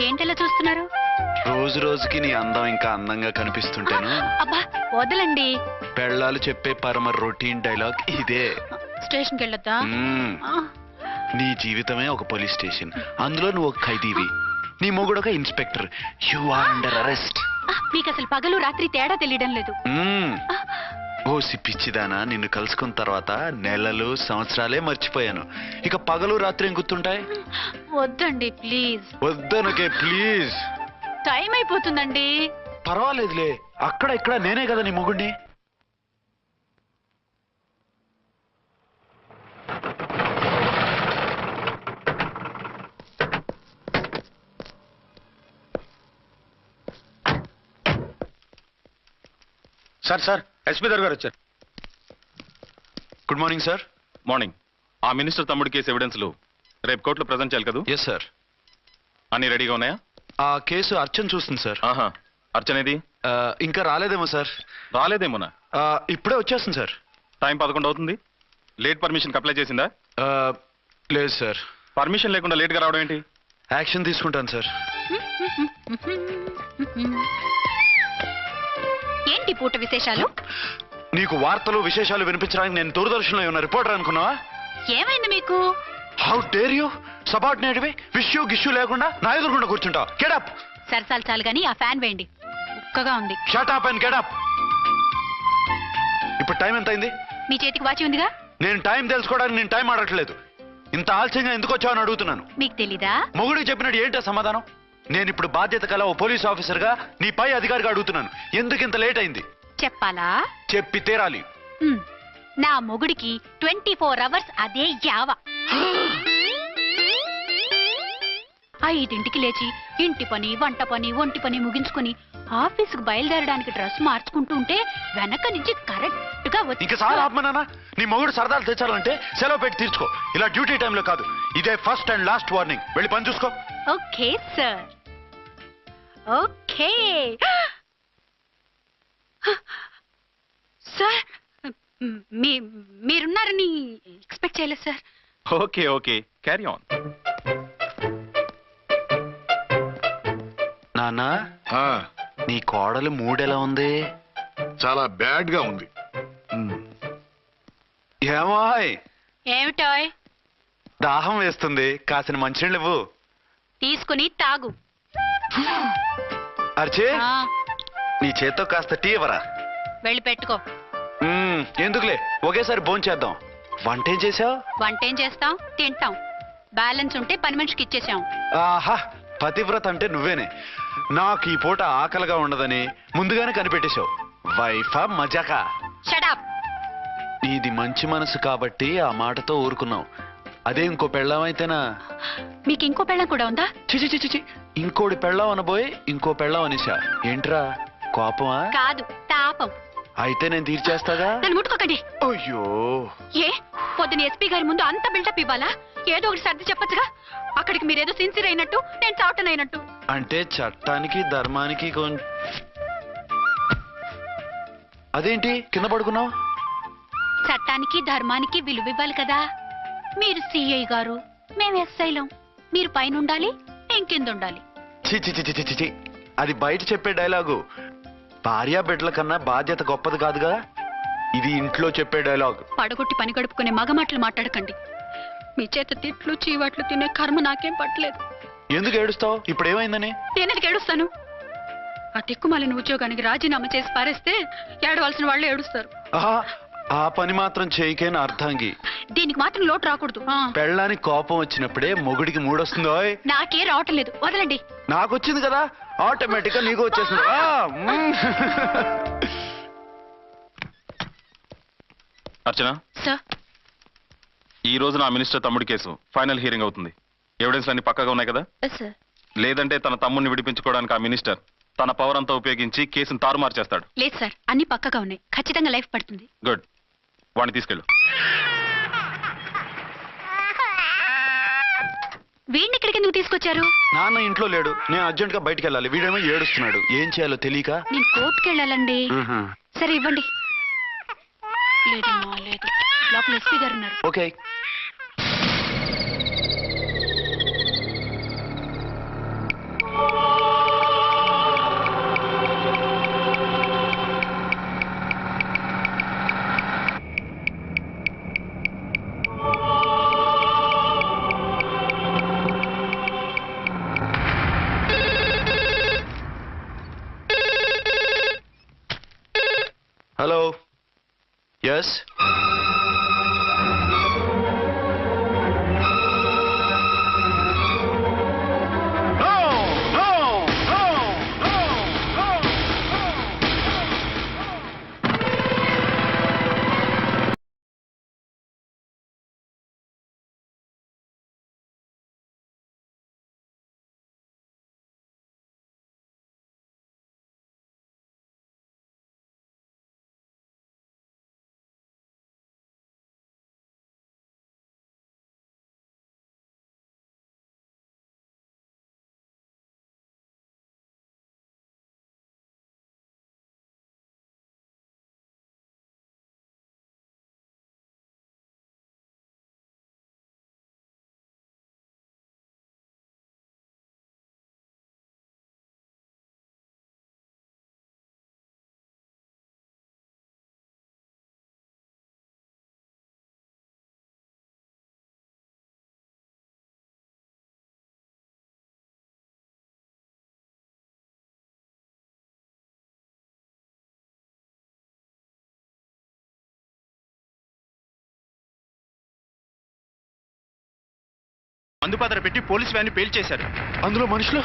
ఏంటలా చూస్తున్నారు? రోజు రోజుకి నీ అందం ఇంకా అందంగా కనిపిస్తుంటేను. అబ్బా వదలండి. పెళ్ళాలు చెప్పే పరమ రొటీన్ డైలాగ్ ఇదే. స్టేషన్కి వెళ్ళొద్దా? నీ జీవితమే ఒక పోలీస్ స్టేషన్, అందులో నువ్వు ఒక ఖైదీవి, నీ మొగుడు ఒక inspector. You are under arrest. మీకు అసలు పగలు రాత్రి తేడా తెలియడం లేదు. ఓ సిప్పిచ్చిదానా, నిన్ను కలుసుకున్న తర్వాత నెలలు సంవత్సరాలే మర్చిపోయాను. ఇక పగలు రాత్రి ఏం గుర్తుంటాయి? వద్దండి ప్లీజ్. వద్దనకే ప్లీజ్. టైం అయిపోతుందండి. పర్వాలేదులే, అక్కడ ఇక్కడ నేనే కదా నీ మొగుడిని. సార్ ఎస్పీ గారు వచ్చారు. Good morning sir. మార్నింగ్. ఆ మినిస్టర్ తమ్ముడి కేసు ఎవిడెన్స్లు రేపు కోర్టులో ప్రజెంట్ చేయాలి కదా? Yes sir. అన్ని రెడీగా ఉన్నాయా? ఆ కేసు అర్చన చూస్తుంది సార్. ఆహా, అర్చనేది? ఇంకా రాలేదేమో సార్. రాలేదేమోనా? ఇప్పుడే వచ్చేస్తుంది సార్. టైం 11 అవుతుంది. లేట్ పర్మిషన్ అప్లై చేసిందా? లేదు సార్. పర్మిషన్ లేకుండా లేట్గా రావడం ఏంటి? యాక్షన్ తీసుకుంటాను సార్. ఏంటి పూట విశేషాలు? నీకు వార్తలు విశేషాలు వినిపించడానికి నేను దూరదర్శన్లో ఉన్న రిపోర్టర్ అనుకున్నావా? ఏమైంది మీకు? How dare you? సబార్డినేట్వి విష్యూ గిష్యూ లేకుండా నా ఎదురుకుండా కూర్చుంటావు. Get up. సరసాలు చాలు గానీ ఆ ఫ్యాన్ వేయండి, ఉక్కగా ఉంది. Shut up and get up. ఇప్పుడు టైం ఎంత అయింది? మీ చేతికి వాచి ఉందిగా. నేను టైం తెలుసుకోవడానికి నేను టైం ఆడట్లేదు. ఇంత ఆలస్యంగా ఎందుకు వచ్చావని అడుగుతున్నాను. మీకు తెలీదా? మొగుడికి చెప్పినట్టు ఏంటో సమాధానం? నేను ఇప్పుడు బాధ్యత కల ఓ పోలీస్ ఆఫీసర్ గా నీ పై అధికారిగా అడుగుతున్నాను, ఎందుకు ఇంత లేట్ అయింది? చెప్పాలా? చెప్పి తీరాలి. నా మొగుడికి 24 అవర్స్ అదే యావ. 5ంటికి లేచి ఇంటి పని, వంట పని, ఒంటి పని ముగించుకుని ఆఫీసుకు బయలుదేరడానికి డ్రెస్ మార్చుకుంటూ ఉంటే వెనక నుంచి కరెక్ట్ గా ఇంకా చాలా ఆత్మనానా. నీ మొగుడు సరదాలు తెచ్చాలంటే సెలవు పెట్టి తీర్చుకో. ఇలా డ్యూటీ టైంలో కాదు. ఇదే ఫస్ట్ అండ్ లాస్ట్ వార్నింగ్. వెళ్ళి పని చూసుకో. Okay sir. Okay sir. మీరున్నారని ఎక్స్పెక్ట్ చేయలేదు sir. Okay okay, carry on. నాన్నా, నీ కోడలు మూడెలా ఉంది? చాలా బ్యాడ్ గా ఉంది. ఏమాయ్? ఏమిటాయ్? దాహం వేస్తుంది, కాసిన మంచినీళ్ళు ఇవ్వు. తీసుకుని తాగు. అర్చే, నీ చేత్తో కాస్త టీ ఇవ్వరా. వెళ్ళి పెట్టుకో. ఎందుకులే, ఒకేసారి భోంచేద్దాం. వంటేం చేసావు? వంటేం చేస్తాం, తింటాం. బ్యాలెన్స్ ఉంటే పని మనిషికి ఇచ్చేసాం. ఆహా, పతివ్రత అంటే నువ్వేనే. నాకు ఈ పూట ఆకలిగా ఉండదని ముందుగానే కనిపెట్టేశావు. వైఫా మజాకా? Shut up. నీది మంచి మనసు కాబట్టి ఆ మాటతో ఊరుకున్నావు. అదే ఇంకో పెళ్ళం అయితేనా? మీకు ఇంకో పెళ్ళం కూడా ఉందా? చిచి చిచి చి, ఇంకోటి పెళ్ళం అనబోయి ఇంకో పెళ్ళం అనేసా. ఏంట్రా, కోపమా? కాదు, తాపం. అయితే నేను తీర్చేస్తాగా. నన్ను ముట్టుకోకండి. అయ్యో, ఏ పొద్దున ఎస్పీ గారి ముందు అంత బిల్డప్ ఇవ్వాలా? ఏదో ఒకటి సర్ది చెప్పచ్చుగా. అక్కడికి మీరేదో సిన్సియర్ అయినట్టు, నేను చావటం అయినట్టు. అంటే చట్టానికి ధర్మానికి అదేంటి కింద పడుకున్నావు? చట్టానికి ధర్మానికి విలువ ఇవ్వాలి కదా. మీరు సిఐ గారు, మేము ఎస్ఐలం. మీరు పైన ఉండాలి, నేను కింద ఉండాలి. చిచి చిచి చిచి చి, అది బయట చెప్పే డైలాగు. భార్యా బిడ్డల కన్నా బాధ్యత గొప్పది కాదుగా. ఇది ఇంట్లో చెప్పే డైలాగ్. పడగొట్టి పని గడుపుకునే మగమాటలు మాట్లాడకండి. మీ చేత తిట్లు చీవాట్లు తినే కర్మ నాకేం పట్టలేదు. ఎందుకు ఏడుస్తావు? ఇప్పుడు ఏమైందని? నేనెందుకు ఏడుస్తాను? ఆ తిక్కుమాలిన ఉద్యోగానికి రాజీనామా చేసి పారేస్తే ఏడవలసిన వాళ్ళే ఏడుస్తారు. ఆ పని మాత్రం చేయకేన అర్థంగి. దీనికి మాత్రం లోటు రాకూడదు. పెళ్ళానికి కోపం వచ్చినప్పుడే మొగుడికి మూడొస్తుందో? నాకే రావటం లేదు, వదలండి. నాకు వచ్చింది కదా, ఆటోమేటిక్ గా నీకు వచ్చేసింది. అర్చన సార్, ఈ రోజు నా మినిస్టర్ తమ్ముడి కేసు ఫైనల్ హియరింగ్ అవుతుంది. ఎవిడెన్స్ అన్ని పక్కగా ఉన్నాయి కదా? సార్. లేదంటే తన తమ్ముడిని విడిపించుకోవడానికి ఆ మినిస్టర్ తన పవర్ అంతా ఉపయోగించి కేసును తారుమారు చేస్తాడు. లేదు సార్, అన్ని పక్కగా ఉన్నాయి. ఖచ్చితంగా లైఫ్ పడుతుంది. గుడ్, వాడిని తీసుకెళ్ళు. వీడిని ఇక్కడికి ఎందుకు తీసుకొచ్చారు? నాన్న ఇంట్లో లేడు, నేను అర్జెంట్ గా బయటికి వెళ్ళాలి. వీడేమో ఏడుస్తున్నాడు, ఏం చేయాలో తెలియక. నేను కోర్టుకి వెళ్ళాలండి. సరే ఇవ్వండి. లేదమ్మా లేదు, లోపల ఎస్పీ గారు ఉన్నారు. ఓకే. ఎస్ మందుపాత్ర పెట్టి పోలీస్ వ్యాన్ పేల్చేశారు. అందులో మనుషులు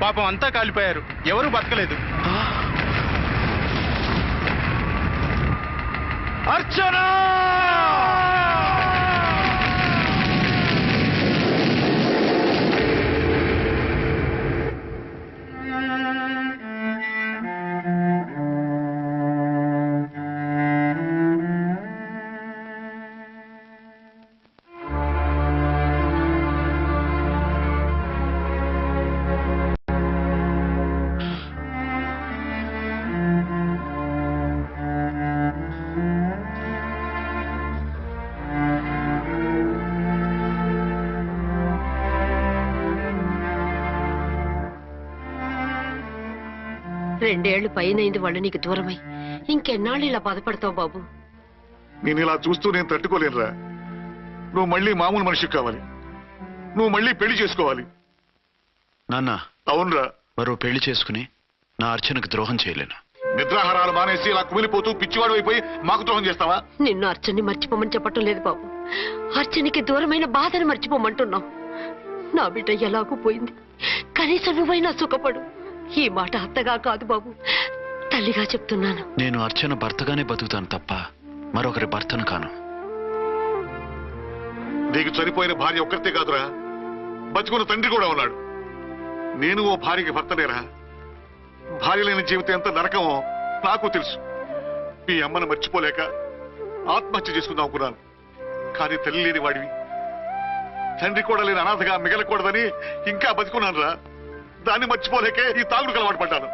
పాపం అంతా కాలిపోయారు, ఎవరూ బతకలేదు. అర్చన! రెండేళ్లు పైనైంది వాళ్ళు నీకు దూరమై. ఇంకెన్నాళ్ళు ఇలా బాధపడతావు బాబు? నేను ఇలా చూస్తూ నేను తట్టుకోలేనురా. నువ్వు మళ్ళీ మామూలు మనిషి కావాలి. నువ్వు మళ్ళీ పెళ్లి చేసుకోవాలి. నాన్న, అవునరా. మరో పెళ్లి చేసుకుని నా అర్చనకు ద్రోహం చేయలేను. నిద్రాహారాలు మానేసి ఇలా కుమిలిపోతూ పిచ్చివాడు అయిపోయి మాకు ద్రోహం చేస్తావా? నిన్ను అర్చన్ని మర్చిపోమని చెప్పటం లేదు బాబు. అర్చనికి దూరమైన బాధను మర్చిపోమంటున్నావు. నా బిడ్డ ఎలాగూ పోయింది, కనీసం నువ్వైనా సుఖపడు. ఈ మాట అత్తగా కాదు బాబు, తల్లిగా చెప్తున్నాను. నేను అర్చన భర్తగానే బతుకుతాను తప్ప మరొకరి భర్తను కాను. నీకు చనిపోయిన భార్య ఒక్కరితే కాదురా, బతుకున్న తండ్రి కూడా ఉన్నాడు. నేను ఓ భార్యకి భర్తనేరా. భార్య లేని జీవితం ఎంత నరకమో నాకు తెలుసు. మీ అమ్మను మర్చిపోలేక ఆత్మహత్య చేసుకుందాం అనుకున్నాను. కానీ తల్లి లేని వాడివి, తండ్రి కూడా లేని అనాథగా మిగలకూడదని ఇంకా బతుకున్నాను రా. దాన్ని మర్చిపోలేకే ఈ తాగుడుకు అలవాటు పడ్డాను.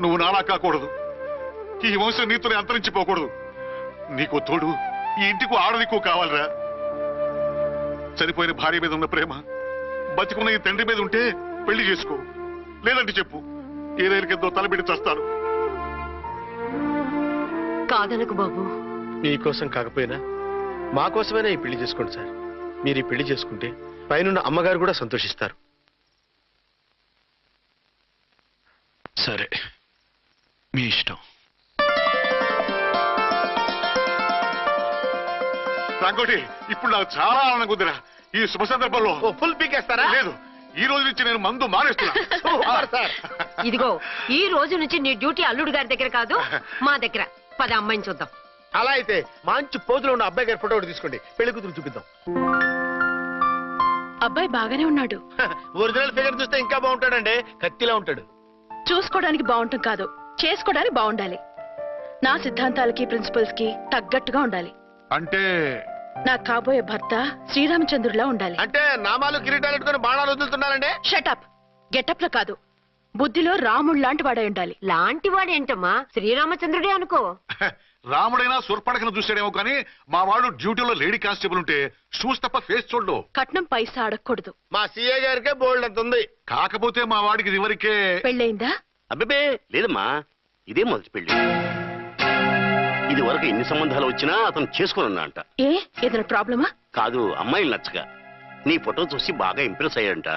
నువ్వు నాలా కాకూడదు, ఈ వంశం నీతోనే అంతరించిపోకూడదు. నీకు తోడు ఈ ఇంటికి ఆడదికు కావాలిరా. చనిపోయిన భార్య మీద ఉన్న ప్రేమ బతికున్న ఈ తండ్రి మీద ఉంటే పెళ్లి చేసుకో, లేదంటే చెప్పు, ఏదైనా కిందో తలబెట్టి చేస్తాను. కాదనకు బాబు. మీకోసం కాకపోయినా మా కోసమైనా ఈ పెళ్లి చేసుకోండి సార్. మీరు ఈ పెళ్లి చేసుకుంటే పైనున్న అమ్మగారు కూడా సంతోషిస్తారు. సరే, మీ ఇష్టం. రంగోటి, ఇప్పుడు నాకు చాలా ఆనందంగా ఉందిరా. ఈ శుభ సందర్భంలో ఫుల్ పీకేస్తారా? లేదు, ఈ రోజు నుంచి నేను మందు మానేస్తున్నా. ఇదిగో, ఈ రోజు నుంచి నీ డ్యూటీ అల్లుడు గారి దగ్గర కాదు, మా దగ్గర. పద అమ్మాయిని చూద్దాం. అలా అయితే మంచి పోజులో ఉన్న అబ్బాయి గారి ఫోటో ఒకటి తీసుకోండి, పెళ్లి కూతురు చూపిద్దాం. అబ్బాయి బాగానే ఉన్నాడు. ఒరిజినల్ ఫిగర్ చూస్తే ఇంకా బాగుంటాడండి, కత్తిలా ఉంటాడు. చూసుకోవడానికి బాగుంటాం కాదు, చేసుకోవడానికి బాగుండాలి. నా సిద్ధాంతాలకి ప్రిన్సిపల్స్ కి తగ్గట్టుగా ఉండాలి. అంటే నా కాబోయే భర్త శ్రీరామచంద్రులా ఉండాలి. అంటే నామాలు కిరీటాలు పెట్టుకుని బాణాలు వదులుతున్నారండి. షటప్. గెటప్ లో కాదు, బుద్ధిలో రాముడు లాంటి వాడై ఉండాలి. లాంటి వాడేంటమ్మా, శ్రీరామచంద్రుడే అనుకో. రాముడైనా సుర్పడకను చూసాడేమో కానీ మా వాడు డ్యూటీలో లేడీ కానిస్టేబుల్ ఉంటే షూస్ తప్ప ఫేస్ చూడ్డు. కట్నం పైసా అడగకూడదు. మా సీఏ గారికే బోల్డ్ అంత ఉంది. కాకపోతే మా వాడికి ఇదివరకే పెళ్ళయిందా? అబ్బే లేదమ్మా, ఇదే మొదటి పెళ్లి. ఇది వరకు ఎన్ని సంబంధాలు వచ్చినా అతను చేసుకున్నా అంట. ఏ ఏదైనా ప్రాబ్లమా? కాదు, అమ్మాయిలు నచ్చగా నీ ఫోటో చూసి బాగా ఇంప్రెస్ అయ్యాడంట.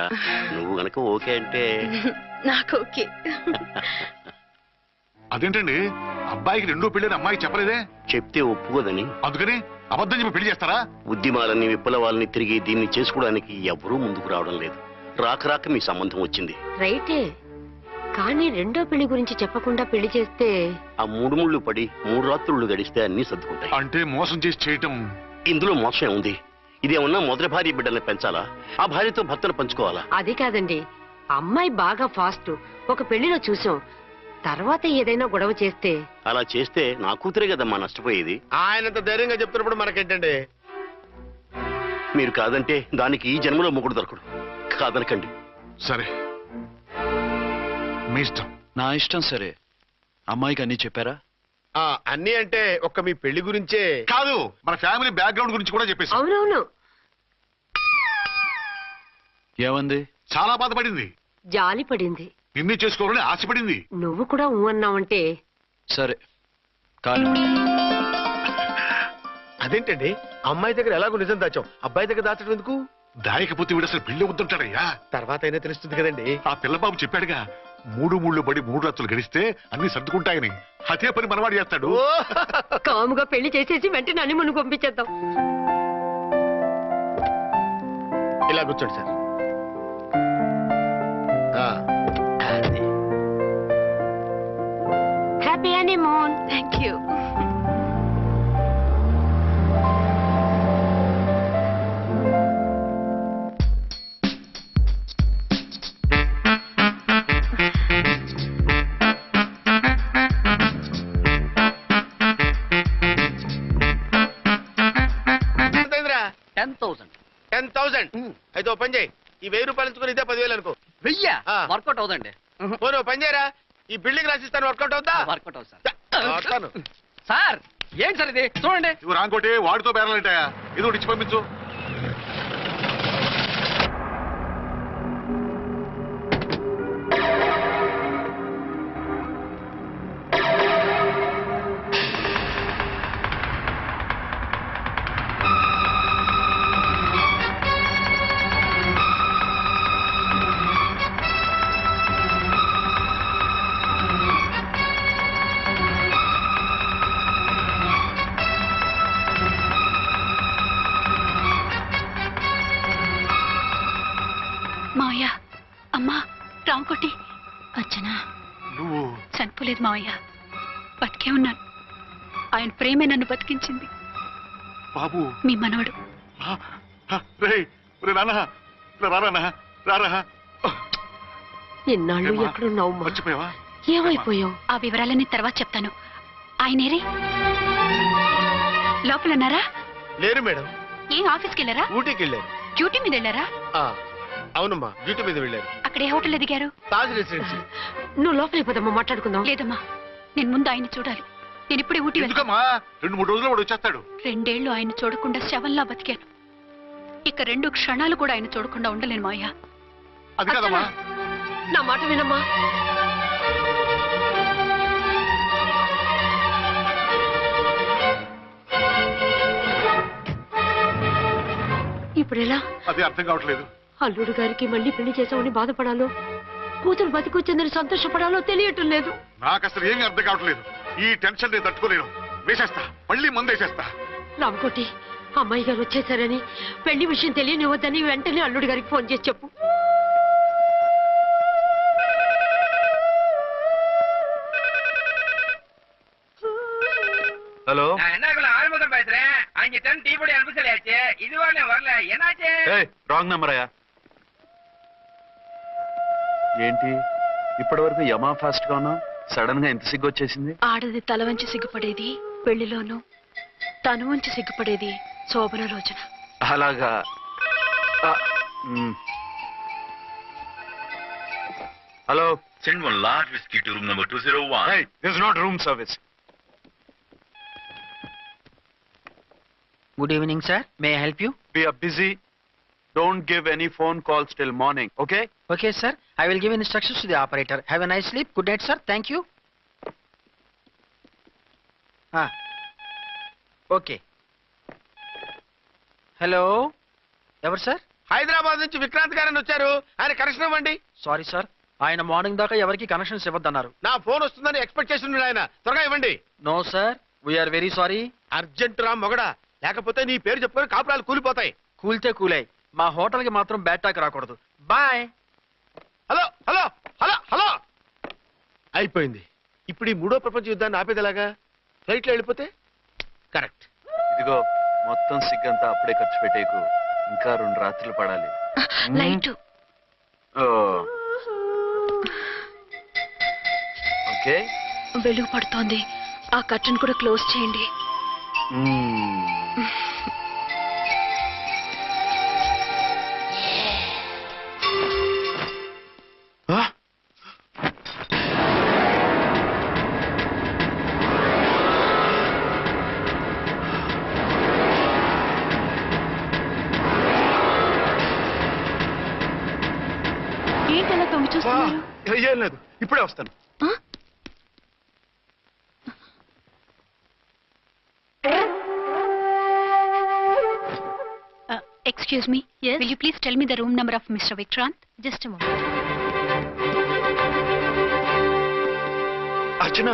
నువ్వు గనక ఓకే అంటే నాకు ఓకే. అదేంటండి అబ్బాయికి రెండో పెళ్ళని అమ్మాయి చెప్పలేదే? చెప్తే ఒప్పుకోదని. అందుకని అబద్ధం చెప్పి పెళ్లి చేస్తారా? ఉద్యమాలని విప్లవాలని తిరిగి దీన్ని చేసుకోవడానికి ఎవరూ ముందుకు రావడం లేదు. రాక మీ సంబంధం వచ్చింది. రైటే, కానీ రెండో పెళ్లి గురించి చెప్పకుండా పెళ్లి చేస్తే ఆ 3 ముళ్ళు పడి 3 రాత్రులు గడిస్తే అన్ని సర్దుకుంటాయి. అంటే మోసం చేసి చేయటం. ఇందులో మోసం ఉంది. ఇదేమన్నా మొదటి భార్య బిడ్డల్ని పెంచాలా, ఆ భార్యతో భర్తను పంచుకోవాలా? అది కాదండి, అమ్మాయి బాగా ఫాస్ట్. ఒక పెళ్లిలో చూసాం, తర్వాత ఏదైనా గొడవ చేస్తే. అలా చేస్తే నా కూతురే కదమ్మా నష్టపోయేది. ఆయనంత ధైర్యంగా చెప్తున్నప్పుడు మనకేంటండి? మీరు కాదంటే దానికి ఈ జన్మలో మొగుడు దొరకడు. కాదనకండి. సరే, మీ ఇష్టం. నా ఇష్టం. సరే, అమ్మాయికి అన్నీ చెప్పారా? అన్నీ అంటే ఒక్క మీ పెళ్లి గురించే కాదు, మన ఫ్యామిలీ బ్యాక్గ్రౌండ్ గురించి కూడా చెప్పేసి. అవునవును. ఏమంది? చాలా బాధపడింది, జాలి పడింది, నిన్నే చేసుకోవాలని ఆశపడింది. నువ్వు కూడా ఊ అన్నావంటే. సరే కానీ అదేంటండి, అమ్మాయి దగ్గర ఎలాగో నిజం దాచాం, అబ్బాయి దగ్గర దాచడం ఎందుకు? దాయకపోతే వీడు అసలు పెళ్లి వద్దుంటాడయ్యా. తర్వాత అయినా తెలుస్తుంది కదండి. ఆ పిల్లబాబు చెప్పాడుగా, 3 ముళ్ళు పడి 3 రాత్రులు గడిస్తే అన్ని సర్దుకుంటాయని. అదే పని మనవాడు చేస్తాడు. కాముగా పెళ్లి చేసేసి వెంటనే అన్ని మును పంపించేద్దాం. ఇలా కూర్చోండి sir. Happy honeymoon. Thank you. అయితే ఓ పని చేయి, ఈ 1000 రూపాయలు ఎంచుకుని ఇదే 10,000 అనుకో. 1000 ఆ. వర్కౌట్ అవుదండి. పోనీ ఓ పని చేయరా, ఈ బిల్డింగ్ రాసిస్తాను, వర్కౌట్ అవుతా? వర్కౌట్ అవుతుంది సార్. వస్తాను. సార్ ఏంటి సార్ ఇది చూడండి. ఇవి రాంకోటి వాడితో బేరాలంటాయా? ఏదో ఒకటి ఇచ్చి పంపించు. మావయ్య, అమ్మా, రాంకోటి వచ్చనా? నువ్వు చనిపోలేదు మావయ్య, బతికే ఉన్నాను. ఆయన ప్రేమే నన్ను బతికించింది. బాబు, మీ మనవడు. రే నాన్న, రారా రారా. ఇన్నాళ్ళు ఎక్కడున్నావు? మర్చిపోయావా? ఏమైపోయావు? ఆ వివరాలన్నీ తర్వాత చెప్తాను. ఆయనేరే లోపల ఉన్నారా? లేరు మేడం. ఏం ఆఫీస్కి వెళ్ళారా? ఊటీకి వెళ్ళారు. డ్యూటీ మీద వెళ్ళారా? అవునమ్మా, డ్యూటీ మీద వెళ్ళారు. అక్కడ ఏ హోటల్ ఎదిగారు? తాజ్ రెసిడెన్సీ. నువ్వు లోపలికి పోదమ్మా, మాట్లాడుకుందాం. లేదమ్మా, నేను ముందు ఆయన్ని చూడాలి. నేను ఇప్పుడే ఊటీ వెళ్తాను. ఎందుకమ్మా? 2-3 రోజుల్లో వాడు వచ్చేస్తాడు. 2 ఏళ్లు ఆయన చూడకుండా శవంలా బతికాను. ఇక 2 క్షణాలు కూడా ఆయన చూడకుండా ఉండలేను మావయ్య. అది కాదమ్మా. నా మాట వినమ్మా. ఇప్పుడు ఎలా? అది అర్థం కావట్లేదు. అల్లుడు గారికి మళ్ళీ పెళ్లి చేసామని బాధపడాలో, కూతురు బతికొచ్చిందని సంతోషపడాలో తెలియటం లేదు. నాకు అసలు ఏమీ అర్థం కావట్లేదు. ఈ టెన్షన్ నేను తట్టుకోలేను. వేసేస్తా, మళ్ళీ మందేసేస్తా. రామకోటి, అమ్మాయి గారు వచ్చేసారని, పెళ్లి విషయం తెలియనివ్వద్దని వెంటనే అల్లుడు గారికి ఫోన్ చేసి చెప్పు. ஹலோ, என்ன ஆறுமுகம் பேசுறேன். 5 டன் டீ பொடி அனுப்ப சொல்லியாச்சு. இதுவரை வரல, என்னாச்சு? రాంగ్ నెంబర్ అయ్యా. ఏంటి ఇప్పటి వరకు యమా ఫాస్ట్ గా ఉన్నావు, సడన్ గా ఎంత సిగ్గు వచ్చేసింది? ఆడది తల వంచి సిగ్గుపడేది పెళ్లిలోనూ, తను వంచి సిగ్గుపడేది శోభన రోజున. అలాగా. Hello, Send one large whiskey to room number 201. hey, this is not room service. Good evening, sir. May I help you? We are busy. Don't give any phone calls till morning, okay? Okay, sir. I will give instructions to the operator. Have a nice sleep. Good night, sir. Thank you. Okay. Hello. ఎవరు sir? Hyderabad నుంచి విక్రాంత్ గారని వచ్చారు, ఆయన connection ఇవ్వండి. Sorry sir, ఆయన morning దాకా ఎవరికి connections ఇవ్వద్దన్నారు. నా ఫోన్ వస్తుందని ఎక్స్పెక్ట్ చేస్తున్నాడు ఆయన. త్వరగా ఇవ్వండి. No sir, we're very sorry. Urgent రా మొగడా, లేకపోతే నీ పేరు చెప్పుకొని కాపురాలు కూలిపోతాయి. కూల్తే కూలాయి, మా హోటల్కి మాత్రం బ్యాడ్ టాక్ రాకూడదు. Bye. Hello hello hello hello. అయిపోయింది. ఇప్పుడు ఈ 3వ ప్రపంచ యుద్ధాన్ని ఆపేదిలాగా? ఫ్లైట్లో వెళ్ళిపోతే కరెక్ట్. ఇదిగో మొత్తం సిగ్గంతా అప్పుడే ఖర్చు పెట్టేకు. ఇంకా 2 రాత్రులు పడాలి. లైట్ ఓకే, వెలుగు పడుతోంది. ఆ కర్టన్ కూడా క్లోజ్ చేయండి. ఏంటలా తొంగి చూస్తున్నారు? ఏం లేదు, ఇప్పుడే వస్తాను. Excuse me. Yes. Will you please tell me the room number of Mr. Vikrant? Just a moment. అర్చన,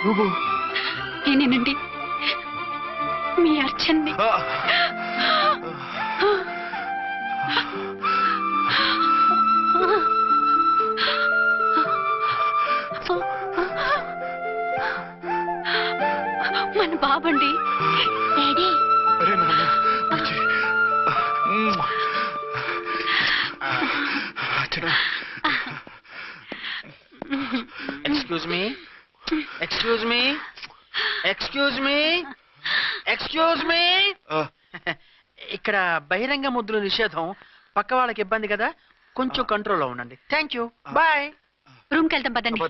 నువ్వు నేనేనండి, మీ అర్చన్ని. మన బాబండి. డాడీ. అరే నాన్న, Bujji. Archana. Excuse me, excuse me, excuse me, excuse me. ఇక్కడ బహిరంగ ముద్దుల నిషేధం. పక్క వాళ్ళకి ఇబ్బంది కదా, కొంచెం కంట్రోల్లో ఉండండి. Thank you. బాయ్. రూమ్కి వెళ్తాం పదండి.